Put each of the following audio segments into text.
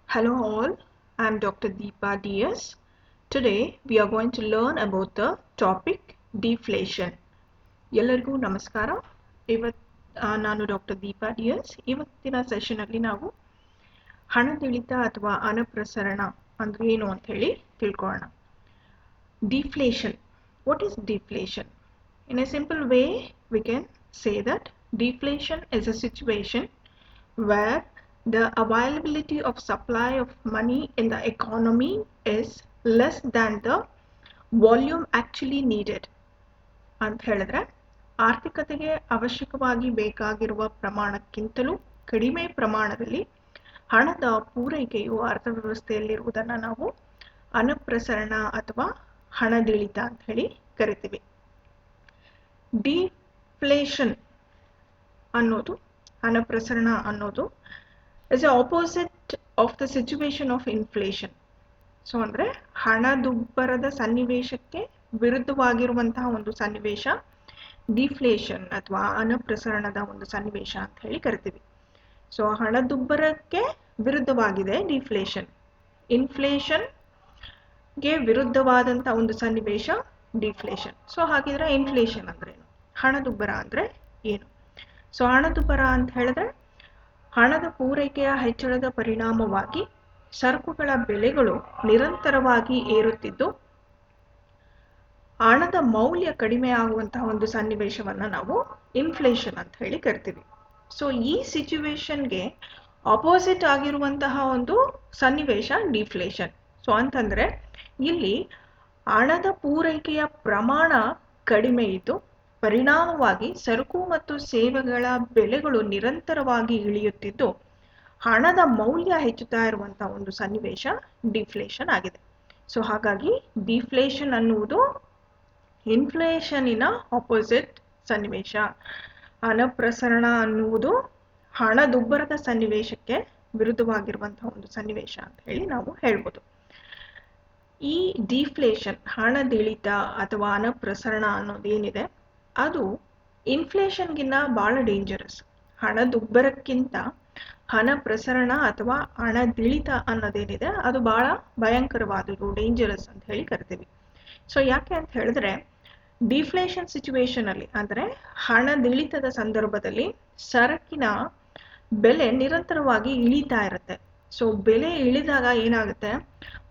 Hello all, I am Dr. Deepa DS. Today we are going to learn about the topic deflation. ಎಲ್ಲರಿಗೂ ನಮಸ್ಕಾರ. ನಾನು doctor Deepa DS. ಇವತ್ತಿನ ಸೆಷನಲ್ಲಿ ನಾವು ಹಣದುಳಿತ ಅಥವಾ ಹಣಪ್ರಸರಣ ಅಂದ್ರೆ ಏನು ಅಂತ ಹೇಳಿ ತಿಳ್ಕೊಳ್ಳೋಣ. Deflation. What is deflation? In a simple way, we can say that deflation is a situation where the availability of supply of money in the economy is less than the volume actually needed. ಅಂತ ಹೇಳಿದ್ರೆ ಆರ್ಥಿಕತೆಗೆ ಅವಶ್ಯಕವಾಗಿ ಬೇಕಾಗಿರುವ ಪ್ರಮಾಣಕ್ಕಿಂತಲೂ ಕಡಿಮೆ ಪ್ರಮಾಣದಲ್ಲಿ ಹಣದ ಪೂರೈಕೆಯು ಅರ್ಥವ್ಯವಸ್ಥೆಯಲ್ಲಿರುವುದನ್ನು ನಾವು ಹಣಪ್ರಸರಣ ಅಥವಾ ಹಣದುಳಿತ ಅಂತ ಹೇಳಿ ಕರಿತೀವಿ. ಡಿಫ್ಲೇಷನ್ ಅನ್ನೋದು ಹಣಪ್ರಸರಣ ಅನ್ನೋದು is the opposite of the situation of inflation. So ಅಂದ್ರೆ ಹಣದುಬ್ಬರದ ಸನ್ನಿವೇಶಕ್ಕೆ ವಿರುದ್ಧವಾಗಿರುವಂತಹ ಒಂದು ಸನ್ನಿವೇಶ ಡಿಫ್ಲೇಷನ್ ಅಥವಾ ಹಣಪ್ರಸರಣದ ಒಂದು ಸನ್ನಿವೇಶ ಅಂತ ಹೇಳಿ ಕರಿತೀವಿ. ಸೊ ಹಣದುಬ್ಬರಕ್ಕೆ ವಿರುದ್ಧವಾಗಿದೆ ಡಿಫ್ಲೇಷನ್. ಇನ್ಫ್ಲೇಷನ್ಗೆ ವಿರುದ್ಧವಾದಂತಹ ಒಂದು ಸನ್ನಿವೇಶ ಡಿಫ್ಲೇಷನ್. ಸೊ ಹಾಗಿದ್ರೆ ಇನ್ಫ್ಲೇಷನ್ ಅಂದ್ರೆ ಏನು, ಹಣದುಬ್ಬರ ಅಂದ್ರೆ ಏನು? ಸೊ ಹಣದುಬ್ಬರ ಅಂತ ಹೇಳಿದ್ರೆ ಹಣದ ಪೂರೈಕೆಯ ಹೆಚ್ಚಳದ ಪರಿಣಾಮವಾಗಿ ಸರಕುಗಳ ಬೆಲೆಗಳು ನಿರಂತರವಾಗಿ ಏರುತ್ತಿದ್ದು ಹಣದ ಮೌಲ್ಯ ಕಡಿಮೆ ಆಗುವಂತಹ ಒಂದು ಸನ್ನಿವೇಶವನ್ನ ನಾವು ಇನ್ಫ್ಲೇಷನ್ ಅಂತ ಹೇಳಿ ಕರಿತೀವಿ. ಸೊ ಈ ಸಿಚುವೇಶನ್ಗೆ ಅಪೋಸಿಟ್ ಆಗಿರುವಂತಹ ಒಂದು ಸನ್ನಿವೇಶ ಡಿಫ್ಲೇಷನ್. ಸೊ ಅಂತಂದ್ರೆ ಇಲ್ಲಿ ಹಣದ ಪೂರೈಕೆಯ ಪ್ರಮಾಣ ಕಡಿಮೆ ಇದ್ದು ಪರಿಣಾಮವಾಗಿ ಸರಕು ಮತ್ತು ಸೇವೆಗಳ ಬೆಲೆಗಳು ನಿರಂತರವಾಗಿ ಇಳಿಯುತ್ತಿದ್ದು ಹಣದ ಮೌಲ್ಯ ಹೆಚ್ಚುತ್ತಾ ಇರುವಂತಹ ಒಂದು ಸನ್ನಿವೇಶ ಡಿಫ್ಲೇಷನ್ ಆಗಿದೆ. ಸೊ ಹಾಗಾಗಿ ಡಿಫ್ಲೇಷನ್ ಅನ್ನುವುದು ಇನ್ಫ್ಲೇಷನ್ನಿನ ಅಪೋಸಿಟ್ ಸನ್ನಿವೇಶ. ಹಣಪ್ರಸರಣ ಅನ್ನುವುದು ಹಣದುಬ್ಬರದ ಸನ್ನಿವೇಶಕ್ಕೆ ವಿರುದ್ಧವಾಗಿರುವಂತಹ ಒಂದು ಸನ್ನಿವೇಶ ಅಂತ ಹೇಳಿ ನಾವು ಹೇಳ್ಬೋದು. ಈ ಡಿಫ್ಲೇಷನ್ ಹಣದಿಳಿತ ಅಥವಾ ಹಣಪ್ರಸರಣ ಅನ್ನೋದೇನಿದೆ ಅದು ಇನ್ಫ್ಲೇಷನ್ಗಿನ್ನ ಬಹಳ ಡೇಂಜರಸ್. ಹಣದುಬ್ಬರಕ್ಕಿಂತ ಹಣ ಪ್ರಸರಣ ಅಥವಾ ಹಣದಿಳಿತ ಅನ್ನೋದೇನಿದೆ ಅದು ಬಹಳ ಭಯಂಕರವಾದದ್ದು, ಡೇಂಜರಸ್ ಅಂತ ಹೇಳಿ ಕರಿತೀವಿ. ಸೊ ಯಾಕೆ ಅಂತ ಹೇಳಿದ್ರೆ ಡಿಫ್ಲೇಷನ್ ಸಿಚುವೇಶನ್ ಅಲ್ಲಿ ಅಂದ್ರೆ ಹಣದಿಳಿತದ ಸಂದರ್ಭದಲ್ಲಿ ಸರಕಿನ ಬೆಲೆ ನಿರಂತರವಾಗಿ ಇಳಿತಾ ಇರುತ್ತೆ. ಸೊ ಬೆಲೆ ಇಳಿದಾಗ ಏನಾಗುತ್ತೆ,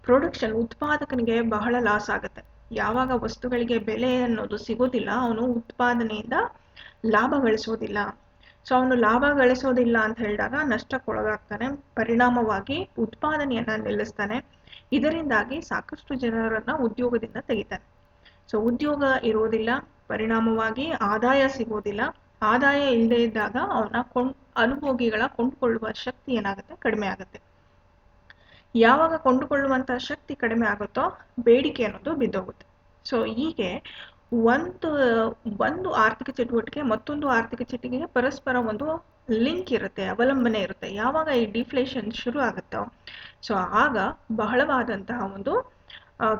ಪ್ರೊಡಕ್ಷನ್ ಉತ್ಪಾದಕನಿಗೆ ಬಹಳ ಲಾಸ್ ಆಗುತ್ತೆ. ಯಾವಾಗ ವಸ್ತುಗಳಿಗೆ ಬೆಲೆ ಅನ್ನೋದು ಸಿಗೋದಿಲ್ಲ ಅವನು ಉತ್ಪಾದನೆಯಿಂದ ಲಾಭ ಗಳಿಸೋದಿಲ್ಲ. ಸೊ ಅವನು ಲಾಭ ಗಳಿಸೋದಿಲ್ಲ ಅಂತ ಹೇಳಿದಾಗ ನಷ್ಟಕ್ಕೊಳಗಾಗ್ತಾನೆ, ಪರಿಣಾಮವಾಗಿ ಉತ್ಪಾದನೆಯನ್ನ ನಿಲ್ಲಿಸ್ತಾನೆ. ಇದರಿಂದಾಗಿ ಸಾಕಷ್ಟು ಜನರನ್ನ ಉದ್ಯೋಗದಿಂದ ತೆಗಿತಾನೆ. ಸೊ ಉದ್ಯೋಗ ಇರೋದಿಲ್ಲ, ಪರಿಣಾಮವಾಗಿ ಆದಾಯ ಸಿಗೋದಿಲ್ಲ. ಆದಾಯ ಇಲ್ಲದೆ ಇದ್ದಾಗ ಅವನ ಅನುಭೋಗಿಗಳ ಕೊಂಡುಕೊಳ್ಳುವ ಶಕ್ತಿ ಏನಾಗುತ್ತೆ, ಕಡಿಮೆ ಆಗುತ್ತೆ. ಯಾವಾಗ ಕೊಂಡುಕೊಳ್ಳುವಂತಹ ಶಕ್ತಿ ಕಡಿಮೆ ಆಗುತ್ತೋ ಬೇಡಿಕೆ ಅನ್ನೋದು ಬಿದ್ದೋಗುತ್ತೆ. ಸೊ ಹೀಗೆ ಒಂದು ಆರ್ಥಿಕ ಚಟುವಟಿಕೆ ಮತ್ತೊಂದು ಆರ್ಥಿಕ ಚಟುವಟಿಕೆಗೆ ಪರಸ್ಪರ ಒಂದು ಲಿಂಕ್ ಇರುತ್ತೆ, ಅವಲಂಬನೆ ಇರುತ್ತೆ. ಯಾವಾಗ ಈ ಡಿಫ್ಲೇಷನ್ ಶುರು ಆಗುತ್ತೋ ಸೊ ಆಗ ಬಹಳವಾದಂತಹ ಒಂದು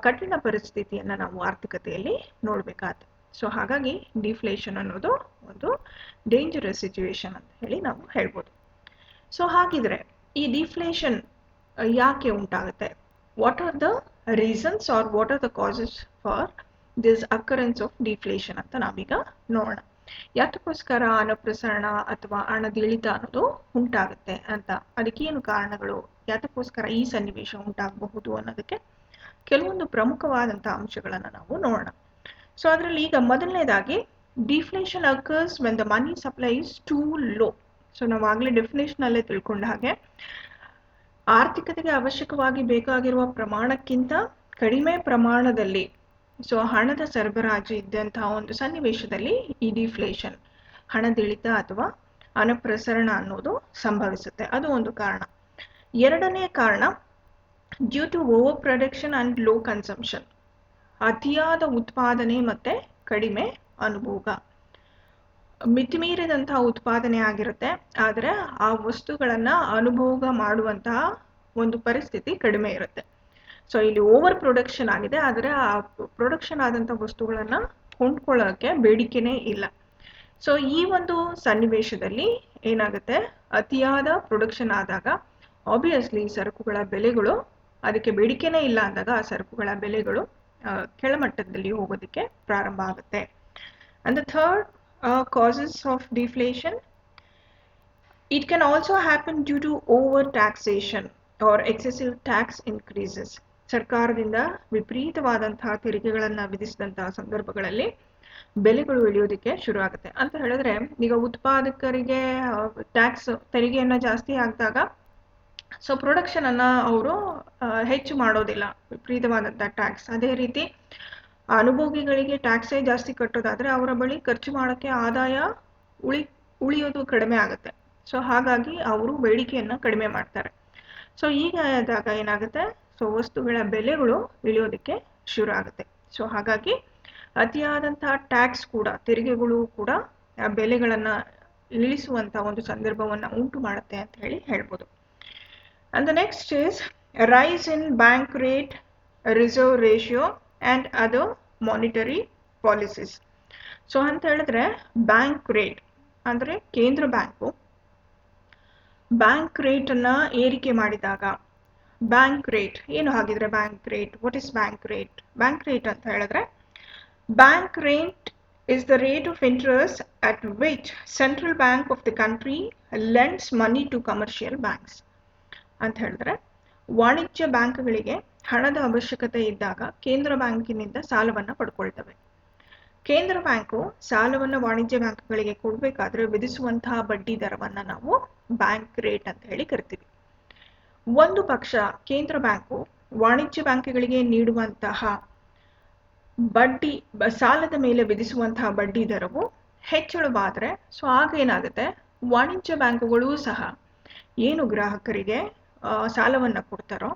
ಕಠಿಣ ಪರಿಸ್ಥಿತಿಯನ್ನ ನಾವು ಆರ್ಥಿಕತೆಯಲ್ಲಿ ನೋಡ್ಬೇಕಾಗುತ್ತೆ. ಸೊ ಹಾಗಾಗಿ ಡಿಫ್ಲೇಷನ್ ಅನ್ನೋದು ಒಂದು ಡೇಂಜರಸ್ ಸಿಚುವೇಶನ್ ಅಂತ ಹೇಳಿ ನಾವು ಹೇಳ್ಬೋದು. ಸೊ ಹಾಗಿದ್ರೆ ಈ ಡಿಫ್ಲೇಷನ್ ಯಾಕೆ ಉಂಟಾಗುತ್ತೆ? What are the reasons R what are the causes for this occurrence of deflation ಅಂತ ನಾವೀಗ ನೋಡೋಣ. ಯಾತಕ್ಕೋಸ್ಕರ ಹಣಪ್ರಸರಣ ಅಥವಾ ಹಣದಿಳಿತ ಅನ್ನೋದು ಉಂಟಾಗುತ್ತೆ ಅಂತ, ಅದಕ್ಕೇನು ಕಾರಣಗಳು, ಯಾತಕ್ಕೋಸ್ಕರ ಈ ಸನ್ನಿವೇಶ ಉಂಟಾಗಬಹುದು ಅನ್ನೋದಕ್ಕೆ ಕೆಲವೊಂದು ಪ್ರಮುಖವಾದಂತಹ ಅಂಶಗಳನ್ನ ನಾವು ನೋಡೋಣ. ಸೊ ಅದರಲ್ಲಿ ಈಗ ಮೊದಲನೇದಾಗಿ deflation occurs when the money supply is two low. So ನಾವು ಆಗ್ಲೇ ಡೆಫಿನೇಷನ್ ಅಲ್ಲೇ ತಿಳ್ಕೊಂಡ ಹಾಗೆ ಆರ್ಥಿಕತೆಗೆ ಅವಶ್ಯಕವಾಗಿ ಬೇಕಾಗಿರುವ ಪ್ರಮಾಣಕ್ಕಿಂತ ಕಡಿಮೆ ಪ್ರಮಾಣದಲ್ಲಿ ಸೊ ಹಣದ ಸರಬರಾಜು ಇದ್ದಂತಹ ಒಂದು ಸನ್ನಿವೇಶದಲ್ಲಿ ಈ ಡಿಫ್ಲೇಷನ್ ಹಣದಿಳಿತ ಅಥವಾ ಹಣಪ್ರಸರಣ ಅನ್ನೋದು ಸಂಭವಿಸುತ್ತೆ. ಅದು ಒಂದು ಕಾರಣ. ಎರಡನೇ ಕಾರಣ due to over production and low consumption. ಅತಿಯಾದ ಉತ್ಪಾದನೆ ಮತ್ತೆ ಕಡಿಮೆ ಅನುಭೋಗ. ಮಿತಿಮೀರಿದಂತಹ ಉತ್ಪಾದನೆ ಆಗಿರುತ್ತೆ, ಆದರೆ ಆ ವಸ್ತುಗಳನ್ನ ಅನುಭೋಗ ಮಾಡುವಂತಹ ಒಂದು ಪರಿಸ್ಥಿತಿ ಕಡಿಮೆ ಇರುತ್ತೆ. ಸೊ ಇಲ್ಲಿ ಓವರ್ ಪ್ರೊಡಕ್ಷನ್ ಆಗಿದೆ, ಆದರೆ ಆ ಪ್ರೊಡಕ್ಷನ್ ಆದಂತಹ ವಸ್ತುಗಳನ್ನ ಕೊಂಡ್ಕೊಳ್ಳೋಕೆ ಬೇಡಿಕೆನೇ ಇಲ್ಲ. ಸೊ ಈ ಒಂದು ಸನ್ನಿವೇಶದಲ್ಲಿ ಏನಾಗುತ್ತೆ, ಅತಿಯಾದ ಪ್ರೊಡಕ್ಷನ್ ಆದಾಗ ಆಬ್ವಿಯಸ್ಲಿ ಸರಕುಗಳ ಬೆಲೆಗಳು, ಅದಕ್ಕೆ ಬೇಡಿಕೆನೇ ಇಲ್ಲ ಅಂದಾಗ ಆ ಸರಕುಗಳ ಬೆಲೆಗಳು ಕೆಳಮಟ್ಟದಲ್ಲಿ ಹೋಗೋದಕ್ಕೆ ಪ್ರಾರಂಭ ಆಗುತ್ತೆ. And the third causes of deflation, it can also happen due to over taxation or excessive tax increases. ಸರ್ಕಾರದಿಂದ ವಿಪರೀತವಾದಂತಹ ತೆರಿಗೆಗಳನ್ನು ವಿಧಿಸಿದಂತಹ ಸಂದರ್ಭಗಳಲ್ಲಿ ಬೆಲೆಗಳು ಇಳಿಯೋದಕ್ಕೆ ಶುರು ಆಗುತ್ತೆ. ಅಂತ ಹೇಳಿದ್ರೆ ಈಗ ಉತ್ಪಾದಕರಿಗೆ ಟ್ಯಾಕ್ಸ್ ತೆರಿಗೆಯನ್ನ ಜಾಸ್ತಿ ಆಗಿದಾಗ ಸೊ ಪ್ರೊಡಕ್ಷನ್ ಅನ್ನ ಅವರು ಹೆಚ್ಚು ಮಾಡೋದಿಲ್ಲ, ವಿಪರೀತವಾದಂಥ ಟ್ಯಾಕ್ಸ್. ಅದೇ ರೀತಿ ಅನುಭೋಗಿಗಳಿಗೆ ಟ್ಯಾಕ್ಸೇ ಜಾಸ್ತಿ ಕಟ್ಟೋದಾದ್ರೆ ಅವರ ಬಳಿ ಖರ್ಚು ಮಾಡೋಕ್ಕೆ ಆದಾಯ ಉಳಿಯೋದು ಕಡಿಮೆ ಆಗುತ್ತೆ. ಸೊ ಹಾಗಾಗಿ ಅವರು ಬೇಡಿಕೆಯನ್ನ ಕಡಿಮೆ ಮಾಡ್ತಾರೆ. ಸೊ ಈಗ ಆದಾಗ ಏನಾಗುತ್ತೆ, ಸೊ ವಸ್ತುಗಳ ಬೆಲೆಗಳು ಇಳಿಯೋದಕ್ಕೆ ಶುರು ಆಗುತ್ತೆ. ಸೊ ಹಾಗಾಗಿ ಅತಿಯಾದಂತಹ ಟ್ಯಾಕ್ಸ್ ಕೂಡ, ತೆರಿಗೆಗಳು ಕೂಡ ಬೆಲೆಗಳನ್ನ ಇಳಿಸುವಂತ ಒಂದು ಸಂದರ್ಭವನ್ನ ಉಂಟು ಮಾಡುತ್ತೆ ಅಂತ ಹೇಳ್ಬೋದು. And the next is a rise in bank rate, reserve ratio and other monetary policies. So ಅಂತ ಹೇಳಿದ್ರೆ ಬ್ಯಾಂಕ್ ರೇಟ್ ಅಂದ್ರೆ ಕೇಂದ್ರ ಬ್ಯಾಂಕ್ ರೇಟ್ ಅನ್ನ ಏರಿಕೆ ಮಾಡಿದಾಗ, ಬ್ಯಾಂಕ್ ರೇಟ್ ಏನು ಹಾಗಿದ್ರೆ bank rate, what is bank rate? Bank rate ಅಂತ ಹೇಳಿದ್ರೆ bank rate is the rate of interest at which central bank of the country lends money to commercial banks. ಅಂತ ಹೇಳಿದ್ರೆ ವಾಣಿಜ್ಯ ಬ್ಯಾಂಕ್ಗಳಿಗೆ ಹಣದ ಅವಶ್ಯಕತೆ ಇದ್ದಾಗ ಕೇಂದ್ರ ಬ್ಯಾಂಕಿನಿಂದ ಸಾಲವನ್ನ ಪಡ್ಕೊಳ್ತವೆ. ಕೇಂದ್ರ ಬ್ಯಾಂಕು ಸಾಲವನ್ನ ವಾಣಿಜ್ಯ ಬ್ಯಾಂಕ್ಗಳಿಗೆ ಕೊಡ್ಬೇಕಾದ್ರೆ ವಿಧಿಸುವಂತಹ ಬಡ್ಡಿ ದರವನ್ನ ನಾವು ಬ್ಯಾಂಕ್ ರೇಟ್ ಅಂತ ಹೇಳಿ ಕರಿತೀವಿ. ಒಂದು ಪಕ್ಷ ಕೇಂದ್ರ ಬ್ಯಾಂಕು ವಾಣಿಜ್ಯ ಬ್ಯಾಂಕ್ಗಳಿಗೆ ನೀಡುವಂತಹ ಬಡ್ಡಿ, ಸಾಲದ ಮೇಲೆ ವಿಧಿಸುವಂತಹ ಬಡ್ಡಿ ದರವು ಹೆಚ್ಚಳವಾದ್ರೆ ಸೊ ಆಗ ಏನಾಗುತ್ತೆ, ವಾಣಿಜ್ಯ ಬ್ಯಾಂಕುಗಳು ಸಹ ಏನು ಗ್ರಾಹಕರಿಗೆ ಸಾಲವನ್ನ ಕೊಡ್ತಾರೋ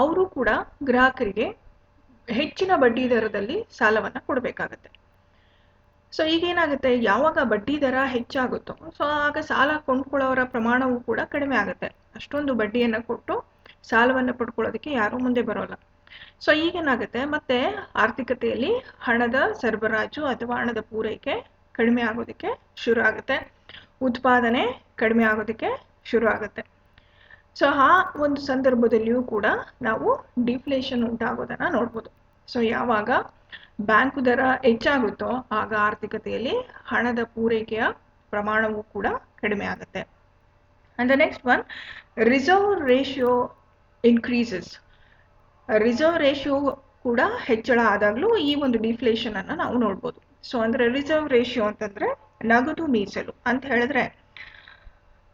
ಅವರು ಕೂಡ ಗ್ರಾಹಕರಿಗೆ ಹೆಚ್ಚಿನ ಬಡ್ಡಿ ದರದಲ್ಲಿ ಸಾಲವನ್ನ ಕೊಡಬೇಕಾಗತ್ತೆ. ಸೊ ಈಗೇನಾಗುತ್ತೆ, ಯಾವಾಗ ಬಡ್ಡಿ ದರ ಹೆಚ್ಚಾಗುತ್ತೋ ಸೊ ಆಗ ಸಾಲ ಕೊಂಡ್ಕೊಳ್ಳೋರ ಪ್ರಮಾಣವೂ ಕೂಡ ಕಡಿಮೆ ಆಗುತ್ತೆ. ಅಷ್ಟೊಂದು ಬಡ್ಡಿಯನ್ನ ಕೊಟ್ಟು ಸಾಲವನ್ನ ಪಡ್ಕೊಳ್ಳೋದಕ್ಕೆ ಯಾರೂ ಮುಂದೆ ಬರೋಲ್ಲ. ಸೊ ಈಗೇನಾಗುತ್ತೆ, ಮತ್ತೆ ಆರ್ಥಿಕತೆಯಲ್ಲಿ ಹಣದ ಸರಬರಾಜು ಅಥವಾ ಹಣದ ಪೂರೈಕೆ ಕಡಿಮೆ ಆಗೋದಕ್ಕೆ ಶುರು ಆಗುತ್ತೆ, ಉತ್ಪಾದನೆ ಕಡಿಮೆ ಆಗೋದಕ್ಕೆ ಶುರು ಆಗುತ್ತೆ. ಸೊ ಆ ಒಂದು ಸಂದರ್ಭದಲ್ಲಿಯೂ ಕೂಡ ನಾವು ಡಿಫ್ಲೇಷನ್ ಉಂಟಾಗೋದನ್ನ ನೋಡ್ಬೋದು. ಸೊ ಯಾವಾಗ ಬ್ಯಾಂಕು ದರ ಹೆಚ್ಚಾಗುತ್ತೋ ಆಗ ಆರ್ಥಿಕತೆಯಲ್ಲಿ ಹಣದ ಪೂರೈಕೆಯ ಪ್ರಮಾಣವೂ ಕೂಡ ಕಡಿಮೆ ಆಗುತ್ತೆ. And the next one, reserve ratio increases. Reserve ratio ಕೂಡ ಹೆಚ್ಚಳ ಆದಾಗಲೂ ಈ ಒಂದು ಡಿಫ್ಲೇಷನ್ ಅನ್ನ ನಾವು ನೋಡ್ಬೋದು. ಸೊ ಅಂದ್ರೆ ರಿಸರ್ವ್ ರೇಷಿಯೋ ಅಂತಂದ್ರೆ ನಗದು ಮೀಸಲು ಅಂತ ಹೇಳಿದ್ರೆ